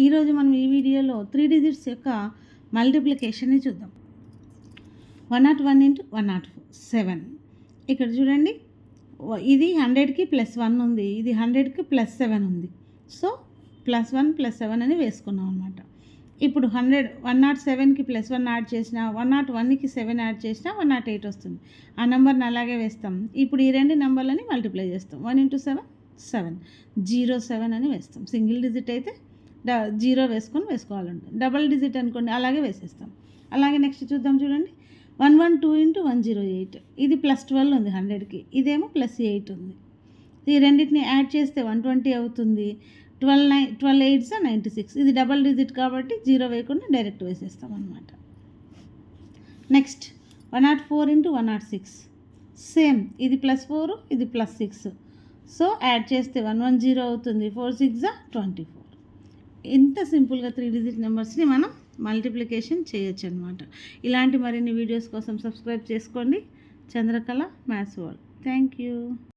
ఈరోజు మనం ఈ వీడియోలో 3 డిజిట్స్ యొక్క మల్టిప్లికేషన్ని చూద్దాం. 101 × 107. ఇక్కడ చూడండి, ఇది 100కి +1 ఉంది, ఇది 100కి +7 ఉంది. సో +1 +7 అని వేసుకున్నాం అనమాట. ఇప్పుడు 107కి +1 యాడ్ చేసిన, 101కి 7 యాడ్ చేసినా 108 వస్తుంది. ఆ నెంబర్ని అలాగే వేస్తాం. ఇప్పుడు ఈ రెండు నెంబర్లని మల్టిప్లై చేస్తాం. 1 × 7 7, 07 అని వేస్తాం. సింగిల్ డిజిట్ అయితే 0 వేసుకోవాలండి. డబల్ డిజిట్ అనుకోండి, అలాగే వేసేస్తాం. అలాగే నెక్స్ట్ చూద్దాం. చూడండి, 112 × 108. ఇది +12 ఉంది 100కి, ఇదేమో +8 ఉంది. ఈ రెండింటిని యాడ్ చేస్తే 120 అవుతుంది. 12 8s 96. ఇది డబల్ డిజిట్ కాబట్టి 0 వేయకుండా డైరెక్ట్ వేసేస్తాం అనమాట. నెక్స్ట్ 104 × 106. సేమ్, ఇది +4, ఇది +6. సో యాడ్ చేస్తే 110 అవుతుంది. 4 6 24. ఇంత సింపుల్గా 3 డిజిట్ నెంబర్స్ని మనం మల్టిప్లికేషన్ చేయొచ్చు అనమాట. ఇలాంటి మరిన్ని వీడియోస్ కోసం సబ్స్క్రైబ్ చేసుకోండి. Chandrakala maths world. Thank you.